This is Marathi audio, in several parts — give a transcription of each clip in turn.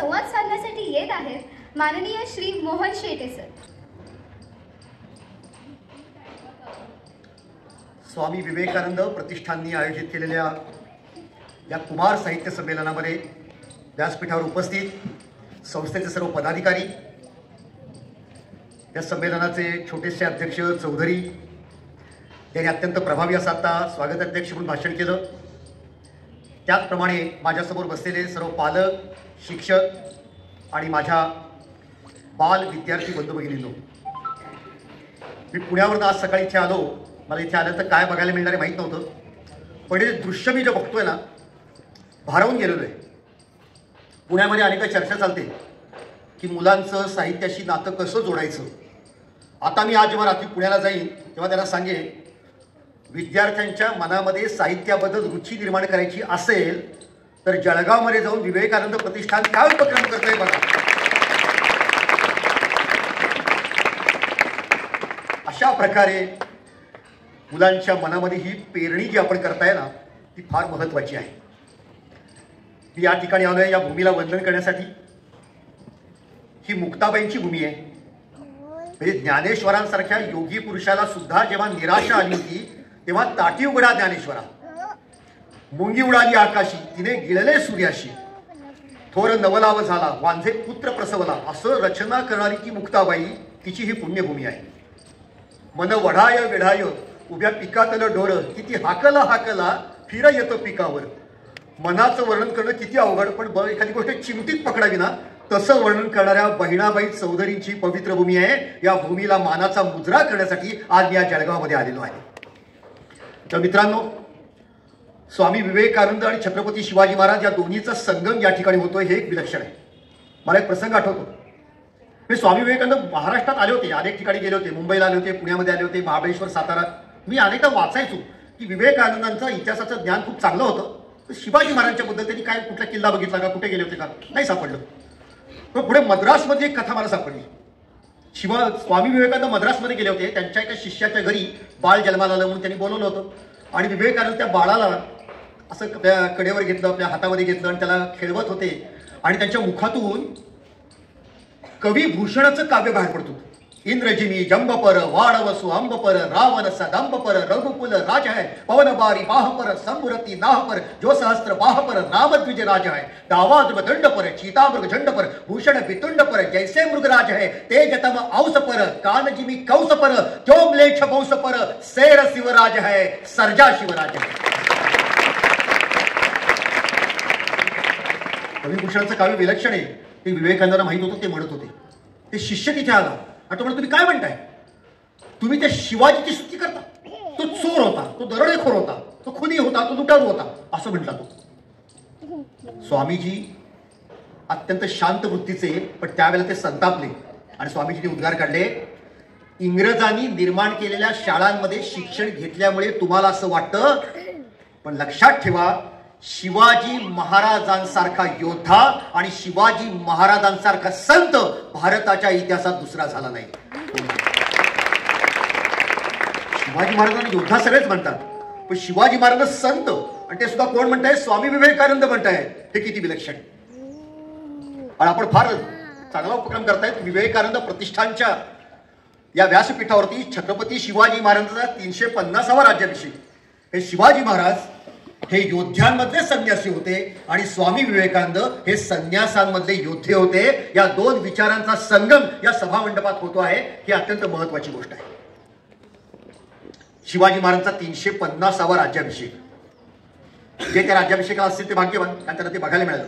संवाद साधण्यासाठी येत आहेत माननीय श्री मोहन शेटे सर. स्वामी विवेकानंद प्रतिष्ठाननी आयोजित केलेल्या या कुमार साहित्य संमेलनामध्ये व्यासपीठावर उपस्थित संस्थेचे सर्व पदाधिकारी, या संमेलनाचे छोटेसे अध्यक्ष चौधरी यांनी अत्यंत प्रभावी असा आता स्वागत अध्यक्ष म्हणून भाषण केलं. त्याचप्रमाणे माझ्यासमोर बसलेले सर्व पालक, शिक्षक आणि माझ्या बाल विद्यार्थी बंधू भगिनींनो, मी पुण्यावरून आज सकाळी इथे आलो. मला इथे आल्यानंतर काय बघायला मिळणार आहे माहीत नव्हतं, पण हे दृश्य मी जे बघतोय ना, भारावून गेलेलो आहे. पुण्यामध्ये अनेक चर्चा चालते की मुलांचं साहित्याशी नातं कसं जोडायचं. आता मी आज जेव्हा रात्री पुण्याला जाईन तेव्हा त्यांना सांगेन, विद्यार्थ्यांच्या मनामध्ये साहित्याबद्दल रुची निर्माण करायची असेल तर जळगावमध्ये जाऊन विवेकानंद प्रतिष्ठान काय उपक्रम करतंय बघा. अशा प्रकारे मुलांच्या मनामध्ये ही पेरणी जी आपण करताय ना, ती फार महत्त्वाची आहे. मी या ठिकाणी आलोय या भूमीला वंदन करण्यासाठी. ही मुक्ताबाईंची भूमी आहे. म्हणजे ज्ञानेश्वरांसारख्या योगी पुरुषाला सुद्धा जेव्हा निराशा आली होती तेव्हा ताटी उघडा ज्ञानेश्वरा, मुंगी उडाली आकाशी, तिने गिळले सूर्याशी, थोर नवलाव झाला, वांझे पुत्र प्रसवला, असं रचना करणारी ती मुक्ताबाई, तिची ही पुण्यभूमी आहे. मन वढाय वेढाय उभ्या पिकातलं डोळ, किती हाकला हाकला फिर येतं पिकावर. मनाचं वर्णन करणं किती अवघड, पण एखादी गोष्ट चिमटीत पकडावी ना, तसं वर्णन करणाऱ्या बहिणाबाई चौधरींची पवित्र भूमी आहे. या भूमीला मानाचा मुजरा करण्यासाठी आज मी या जळगावमध्ये आलेलो आहे. तर मित्रांनो, स्वामी विवेकानंद आणि छत्रपती शिवाजी महाराज या दोन्हीचा संगम या ठिकाणी होतोय, हे एक विलक्षण आहे. मला एक प्रसंग आठवतो. मी स्वामी विवेकानंद महाराष्ट्रात आले होते, अनेक ठिकाणी गेले होते, मुंबईला आले होते, पुण्यामध्ये आले होते, महाबळेश्वर, सातारा. मी अनेकदा वाचायचो की विवेकानंदांचं इतिहासाचं ज्ञान खूप चांगलं होतं. तर शिवाजी महाराजांच्या बद्दल त्यांनी काय कुठला किल्ला बघितला का, कुठे गेले होते का, नाही सापडलं. पण पुढे मद्रासमध्ये एक कथा मला सापडली. स्वामी विवेकानंद मद्रासमध्ये गेले होते. त्यांच्या एका शिष्याच्या घरी बाळ जन्माला आलं म्हणून त्यांनी बोलवलं होतं. आणि विवेकानंद त्या बाळाला असं आपल्या कडेवर घेतलं, आपल्या हातामध्ये घेतलं आणि त्याला खेळवत होते. आणि त्यांच्या मुखातून कवी भूषणाचं काव्य बाहेर पडतो. इंद्रजिमी जंबपर वाडवसु अंबपर, रावण सदंबपर, रघुकुल राज है, पवन बारी बाहपर, संबुरती नाहपर, जो सहस्त्र बाहपर, रामद्विज राज है, दावाद दंडपर, चीतामृग झंडपर, भूषण वितुंडपर, जैसे मृगराज है, तेजतम औसपर, कानजिमी कौसपर, त्योमलेच्छ बौसपर, सेर शिवराज है, सर्जा शिवराज है. कविभूषणाचं काव्य विलक्षण आहे. ते विवेकानंदांना माहित होतं, ते म्हणत होते. ते शिष्य तिथे आला आणि तो म्हणतो, तुम्ही काय म्हणताय, तुम्ही त्या शिवाजीची स्तुती करता, तो चोर होता, तो दरोडेखोर होता, तो खुनी होता, तो लुटारू होता, असं म्हटला तो. स्वामीजी अत्यंत शांत वृत्तीचे, पण त्यावेळेला ते संतापले आणि स्वामीजींनी उद्गार काढले, इंग्रजांनी निर्माण केलेल्या शाळांमध्ये शिक्षण घेतल्यामुळे तुम्हाला असं वाटतं, पण लक्षात ठेवा, शिवाजी महाराजांसारखा योद्धा आणि शिवाजी महाराजांसारखा संत भारताच्या इतिहासात दुसरा झाला नाही. शिवाजी महाराजांना योद्धा सगळेच म्हणतात, पण शिवाजी महाराज संत, आणि ते सुद्धा कोण म्हणताय, स्वामी विवेकानंद म्हणताय. हे किती विलक्षण. आणि आपण फार चांगला उपक्रम करतायत. विवेकानंद प्रतिष्ठानच्या या व्यासपीठावरती छत्रपती शिवाजी महाराजांचा 350वा राज्याभिषेक. हे शिवाजी महाराज हे योद्ध्यांमधले संन्यासी होते आणि स्वामी विवेकानंद हे संन्यासांमधले योद्धे होते. या दोन विचारांचा संगम या सभामंडपात होतो आहे, ही अत्यंत महत्वाची गोष्ट आहे. शिवाजी महाराजांचा 350वा राज्याभिषेक. जे त्या राज्याभिषेकाला असतील ते भाग्यवान, कारण त्यांना ते बघायला मिळालं.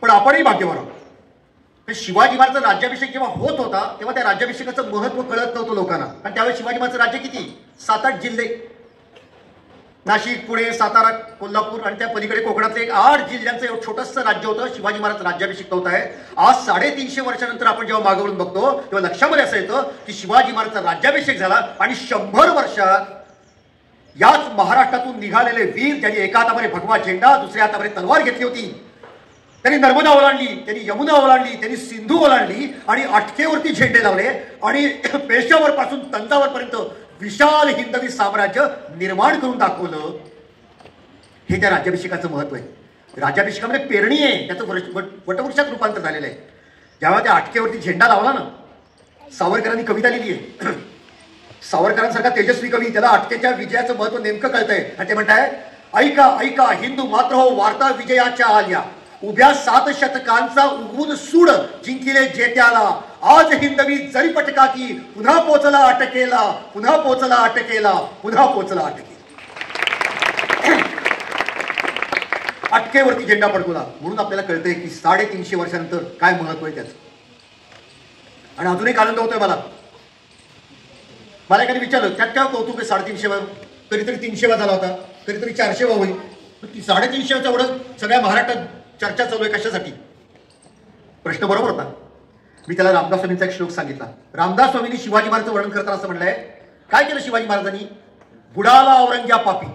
पण आपणही भाग्यवान आहोत. शिवाजी महाराजांचा राज्याभिषेक जेव्हा होत होता तेव्हा त्या राज्याभिषेकाचं महत्व कळत नव्हतं लोकांना. कारण त्यावेळेस शिवाजी महाराजांचं राज्य किती, 7-8 जिल्हे, नाशिक, पुणे, सातारा, कोल्हापूर आणि त्या पलीकडे कोकणातलं एक 8 जिल्ह्यांचं एक छोटंसं राज्य होतं. शिवाजी महाराज राज्याभिषेक होत आहे. आज 350 वर्षानंतर आपण जेव्हा मागवून बघतो तेव्हा लक्षामध्ये असं येतं की शिवाजी महाराजांचा राज्याभिषेक झाला आणि 100 वर्षात याच महाराष्ट्रातून निघालेले वीर, ज्यांनी एका हातामध्ये भगवा झेंडा, दुसऱ्या हातामध्ये तलवार घेतली होती, त्यांनी नर्मदा ओलांडली, त्यांनी यमुना ओलांडली, त्यांनी सिंधू ओलांडली आणि अटकेवरती झेंडे लावले आणि पेशावर पासून तंजावर पर्यंत विशाल हिंदवी साम्राज्य निर्माण करून दाखवलं. हे त्या राज्याभिषेकाचं महत्व आहे. राज्याभिषेकामध्ये पेरणी आहे, त्याचं वटवृक्षात रूपांतर झालेलं आहे. जेव्हा त्या आटकेवरती झेंडा लावला ना, सावरकरांनी कविता लिहिली आहे. सावरकरांसारखा तेजस्वी कवी, त्याला अटकेच्या विजयाचं महत्व नेमकं कळतंय आणि ते म्हणताय, ऐका ऐका हिंदू मात्र हो, वार्ता विजयाच्या आल्या, उभ्या 7 शतकांचा उगवून सूड जिंकिले जेत्याला, आज हिंदवी जरी पटका की पुन्हा पोचला अटकेला, पुन्हा पोचला अटकेला, पुन्हा पोचला अटकेला. अटकेवरती झेंडा फडकवला म्हणून आपल्याला कळतंय की 350 वर्षानंतर काय महत्व आहे त्याचं. आणि अजून एक आनंद होतोय मला एखादी विचारलं त्यात काय कौतुक आहे 350 कधीतरी 300 झाला होता, कधीतरी 400 होईल, 350 एवढं सगळ्या महाराष्ट्रात चर्चा चालू आहे कशासाठी. प्रश्न बरोबर होता. मी त्याला रामदास स्वामींचा एक श्लोक सांगितला. रामदास स्वामींनी शिवाजी महाराजांचं वर्णन करताना असं म्हणलंय, काय केलं शिवाजी महाराजांनी, बुडाला औरंग्या पापी.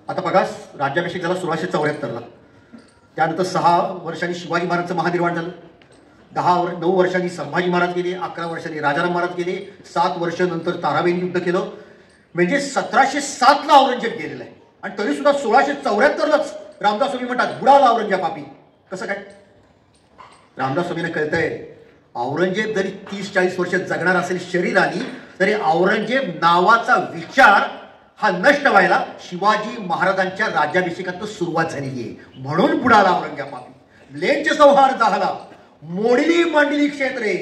आता बघा, राज्याभिषेक झाला 1674ला, त्यानंतर 6 वर्षांनी शिवाजी महाराजांचं महानिर्वाण झालं, 9 वर्षांनी संभाजी महाराज गेले, 11 वर्षांनी राजाराम महाराज गेले, 7 वर्ष नंतर ताराबाईंनी युद्ध केलं. म्हणजे 1707ला औरंगजेब गेलेला आहे आणि तरी सुद्धा 1674लाच रामदास स्वामी म्हणतात बुडाला औरंग्या पापी. कसं काय? रामदास स्वामींना कळतंय, औरंगजेब जरी 30-40 वर्ष जगणार असेल शरीराने, तरी औरंगजेब नावाचा विचार हा नष्ट व्हायला शिवाजी महाराजांच्या राज्याभिषेकात सुरुवात झालेली आहे. म्हणून बुडाला औरंग्या पापी. लेंच सौहार्द झाला, मोडली मांडली क्षेत्रे,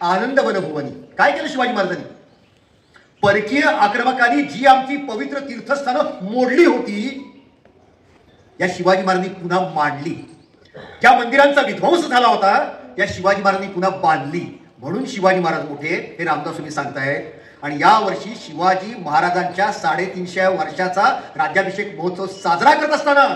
आनंद वनभुवनी. काय केलं शिवाजी महाराजांनी? परकीय आक्रमकांनी जी आमची पवित्र तीर्थस्थानं मोडली होती, या शिवाजी महाराजांनी पुन्हा मांडली. ज्या मंदिरांचा विध्वंस झाला होता, या शिवाजी महाराजांनी पुन्हा बांधली. म्हणून शिवाजी महाराज मोठे हे रामदास स्वामी सांगतायत. आणि या वर्षी शिवाजी महाराजांच्या 350 वर्षाचा राज्याभिषेक महोत्सव साजरा करत असताना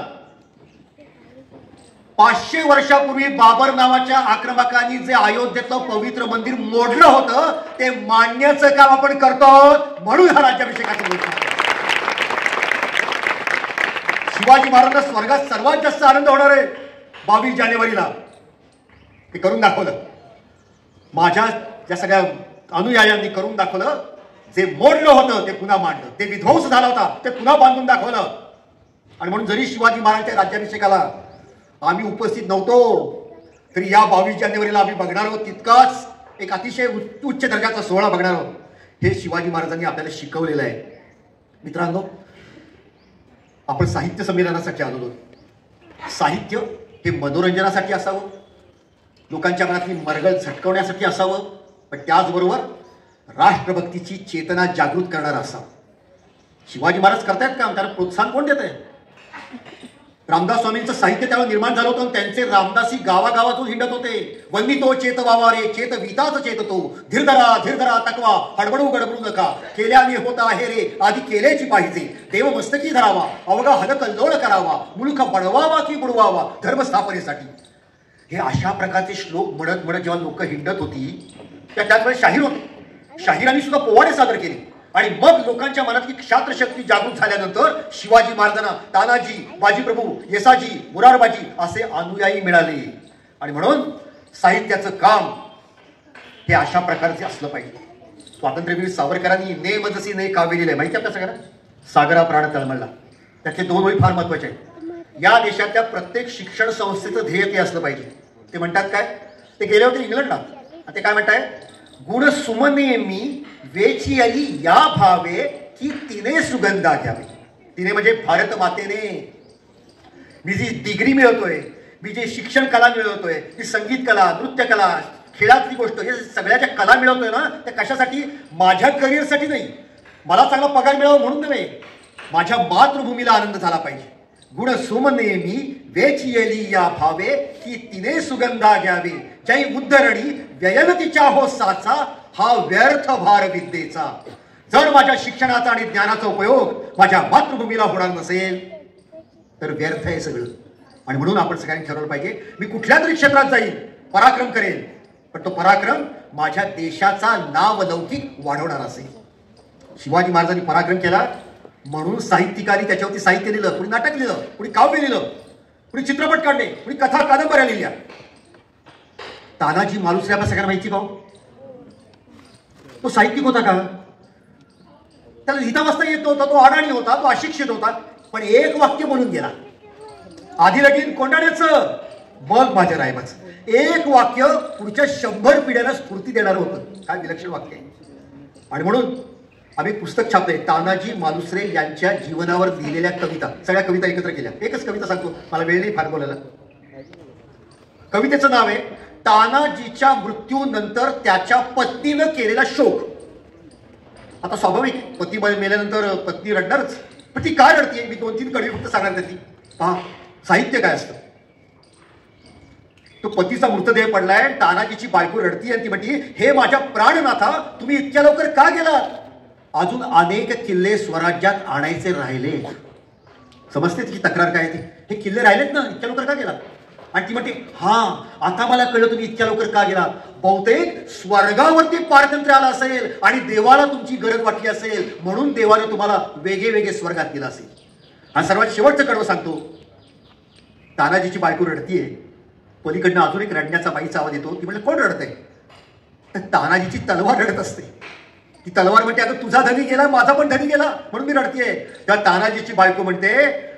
500 वर्षापूर्वी बाबर नावाच्या आक्रमकांनी जे अयोध्येतलं पवित्र मंदिर मोडलं होतं, ते मांडण्याचं काम आपण करतो. म्हणून हा राज्याभिषेकाचा महोत्सव. शिवाजी महाराजांना स्वर्गात सर्वात जास्त आनंद होणार आहे 22 जानेवारीला. ते करून दाखवलं. माझ्या ज्या सगळ्या अनुयायांनी करून दाखवलं. जे मोडलं होतं ते पुन्हा मांडलं, ते विध्वंस झाला होता ते पुन्हा बांधून दाखवलं. आणि म्हणून जरी शिवाजी महाराजांच्या राज्याभिषेकाला आम्ही उपस्थित नव्हतो, तरी या 22 जानेवारीला आम्ही बघणार आहोत तितकाच एक अतिशय उच्च दर्जाचा सोहळा बघणार आहोत. हे शिवाजी महाराजांनी आपल्याला शिकवलेलं आहे. मित्रांनो, आपण साहित्य संमेलनासाठी आलेलो. साहित्य हे मनोरंजनासाठी असावं, लोकांच्या मनातली मरगळ झटकवण्यासाठी असावं, पण त्याचबरोबर राष्ट्रभक्तीची चेतना जागृत करणारा असावं. शिवाजी महाराज करतायत काम, त्यांना प्रोत्साहन कोण देत आहे? रामदास स्वामींचं साहित्य त्यावेळी निर्माण झालं होतं. त्यांचे रामदासी गावागावातून हिंडत होते. वन्नितो चेत वावारे, चेत विताच चेततो, धीरधरा धीरधरा तकवा, हडबडू गडबडू नका, केल्याने होता आहे रे, आधी केल्याची पाहिजे, देव मस्तकी धरावा, अवघा हलकल्लोळ करावा, मुलुखा बडवावा की बुडवावा धर्मस्थापनेसाठी. हे अशा प्रकारचे श्लोक म्हणत म्हणत जेव्हा लोक हिंडत होती, त्याच वेळेस शाहीर होते. शाहिरांनी सुद्धा पोवाडे सादर केले. आणि मग लोकांच्या मनातली क्षात्रशक्ती जागृत झाल्यानंतर शिवाजी महाराजांना तानाजी, बाजीप्रभू, येसाजी, मुरारबाजी असे अनुयायी मिळाले. आणि म्हणून साहित्याचं काम हे अशा प्रकारचे असलं पाहिजे. स्वातंत्र्यवीर सावरकरांनी नेम जशी ने काव्य लिहिलंय, माहिती आपल्या सगळ्यांना, सागरा प्राण तळमळला. त्यातले 2 ओळी फार महत्वाचे आहेत. या देशातल्या प्रत्येक शिक्षण संस्थेचं ध्येय ते असलं पाहिजे. ते म्हणतात काय? ते गेले होते इंग्लंडला. ते काय म्हणताय? गुण सुमने मी वेची अली या भावे की तिने सुगंधा घ्यावे. तिने म्हणजे भारत मातेने. मी जी डिग्री मिळवतोय, मी जे शिक्षण कला मिळवतोय, ती संगीत कला, नृत्य कला, खेळातली गोष्ट, हे सगळ्या ज्या कला मिळवतोय ना, त्या कशासाठी? माझ्या करिअरसाठी नाही, मला चांगला पगार मिळावा म्हणून नव्हे, माझ्या मातृभूमीला आनंद झाला पाहिजे. गुण सुमने मी वेचियली या भावे की तिने सुगंधा घ्यावे, जय उद्धरणी व्ययन तिच्या हो साचा, हा व्यर्थ भार विद्येचा. जर माझ्या शिक्षणाचा आणि ज्ञानाचा उपयोग माझ्या मातृभूमीला होणार नसेल तर व्यर्थ आहे सगळं. आणि म्हणून आपण सगळ्यांनी ठरवलं पाहिजे, मी कुठल्या तरी क्षेत्रात जाईल, पराक्रम करेल, पण तो पराक्रम माझ्या देशाचा नावलौकिक वाढवणार असेल. शिवाजी महाराजांनी पराक्रम केला म्हणून साहित्यिकांनी त्याच्यावरती साहित्य लिहिलं, कुणी नाटक लिहिलं, कुणी काव्य लिहिलं, कुणी चित्रपट काढले, कुणी कथा कादंबऱ्या लिहिल्या. तानाजी मालुसरे आपल्या सगळ्यांना माहिती का? तो साहित्यिक होता का? त्याला लिहिता वाचता येत होता, तो अडाणी होता, तो अशिक्षित होता, पण एक वाक्य बोलून गेला. आधी लगीन कोंडाण्याचं मग माझ्या रायबाचं. एक वाक्य पुढच्या 100 पिढ्यांना स्फूर्ती देणारं होतं. काय विलक्षण वाक्य आहे. आणि म्हणून आम्ही पुस्तक छापले तानाजी मालुसरे यांच्या जीवनावर लिहिलेल्या कविता. सगळ्या कविता एकत्र केल्या. एकच कविता सांगतो, मला वेळ नाही फार बोलायला. कवितेचं नाव आहे तानाजीच्या मृत्यूनंतर त्याच्या पत्नीनं केलेला शोक. आता स्वाभाविक पती मेल्यानंतर पत्नी रडणारच, पण ती काय रडतीये मी 2-3 कडवी फक्त सांगणार त्याची. पहा साहित्य काय असतं. तो पतीचा मृतदेह पडलाय, तानाजीची बायको रडती आणि ती म्हणती हे माझ्या प्राणनाथा तुम्ही इतक्या लवकर का गेलात. अजून अनेक किल्ले स्वराज्यात आणायचे राहिले. समजते तिची तक्रार काय ती. हे किल्ले राहिलेत ना, इतक्या लवकर का गेलात. आणि ती म्हणते हा आता मला कळलं तुम्ही इतक्या लवकर का गेला. बहुतेक स्वर्गावरती पारतंत्र्य आला असेल आणि देवाला तुमची गरज वाटली असेल म्हणून देवाने तुम्हाला वेगळे वेगळे स्वर्गात केला असेल. आणि सर्वात शेवटचं कडवं सांगतो. तानाजीची बायको रडतीये, पलीकडनं अजून एक रडण्याचा बाईचा आवाज येतो. ती म्हणते कोण रडतंय. तर तानाजीची तलवार रडत असते. ती तलवार म्हणते अगं तुझा धनी गेला माझा पण धनी गेला म्हणून मी रडतीये. त्या तानाजीची बायको म्हणते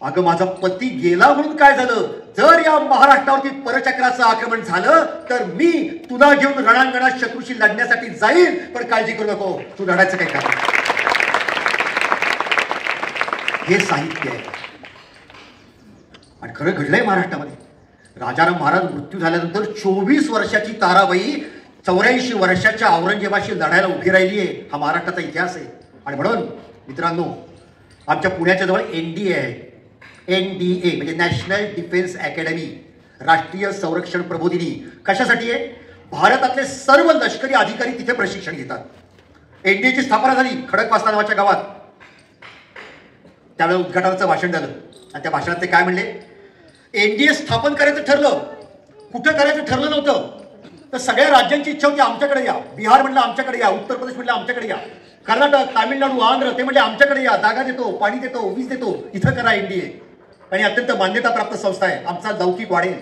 अगं माझा पती गेला म्हणून काय झालं. जर या महाराष्ट्रावरती परचक्राचं आक्रमण झालं तर मी तुला घेऊन रणांगणात शत्रूशी लढण्यासाठी जाईल, पण काळजी करू नको तू लढायचं काय कारण. हे साहित्य आहे. आणि खरं घडलंय महाराष्ट्रामध्ये. राजाराम महाराज मृत्यू झाल्यानंतर 24 वर्षाची ताराबाई 84 वर्षाच्या औरंगजेबाशी लढायला उभी राहिली आहे. हा महाराष्ट्राचा इतिहास आहे. आणि म्हणून मित्रांनो आमच्या पुण्याच्या जवळ NDA आहे. NDA म्हणजे नॅशनल डिफेन्स अकॅडमी, राष्ट्रीय संरक्षण प्रबोधिनी. कशासाठी आहे. भारतातले सर्व लष्करी अधिकारी तिथे प्रशिक्षण घेतात. NDAची स्थापना झाली खडकवासला नावाच्या गावात. त्यावेळेला उद्घाटनाचं भाषण झालं आणि त्या भाषणात ते काय म्हणले. NDA स्थापन करायचं ठरलं. कुठं करायचं ठरलं नव्हतं. तर सगळ्या राज्यांची इच्छा होती आमच्याकडे या. बिहार म्हणलं आमच्याकडे या, उत्तर प्रदेश म्हणलं आमच्याकडे या, कर्नाटक तामिळनाडू आंध्र ते म्हणजे आमच्याकडे या, जागा देतो पाणी देतो वीज देतो इथं करा. NDA आणि अत्यंत मान्यताप्राप्त संस्था आहे. आमचा लौकिक वाढेल.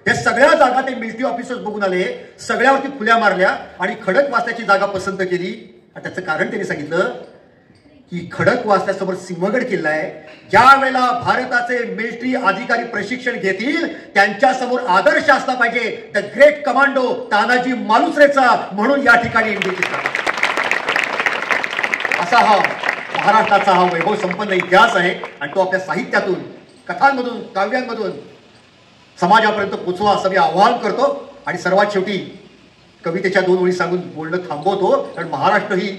या सगळ्या जागा ते मिलिटरी ऑफिसर्स बघून आले, सगळ्यावरती फुल्या मारल्या आणि खडकवासल्याची जागा पसंत केली. आणि त्याचं कारण त्यांनी सांगितलं की खडकवासल्यासमोर सिंहगड किल्ला आहे. ज्या वेळेला भारताचे मिलिटरी अधिकारी प्रशिक्षण घेतील त्यांच्यासमोर आदर्श असला पाहिजे द ग्रेट कमांडो तानाजी मालुसरेचा, म्हणून या ठिकाणी NDA असा हा महाराष्ट्राचा हा वैभव संपन्न इतिहास आहे. आणि तो आपल्या साहित्यातून कथांमधून काव्यांमधून समाजापर्यंत पोचवा असं मी आवाहन करतो. आणि सर्वात शेवटी कवितेच्या 2 ओळी सांगून बोलणं थांबवतो. कारण महाराष्ट्र ही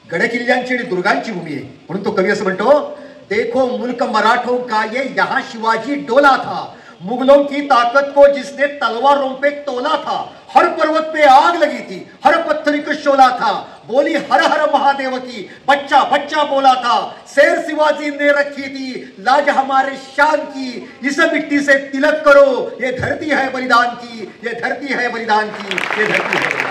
गडकिल्ल्यांची आणि दुर्गांची भूमी आहे. म्हणून तो कवी असं म्हणतो देखो मुल्क मराठों का ये यहाँ शिवाजी डोला था, मुगलों की ताकत को जिसने तलवारों पे तोला था, हर पर्वत पे आग लगी थी, हर पत्थर को शोला था, बोली हर हर महादेव की, बच्चा बच्चा बोला था, शेर शिवाजी ने रखी थी लाज हमारे शान की, इस मिट्टी से तिलक करो ये धरती है बलिदान की, ये धरती है बलिदान की, ये धरती है.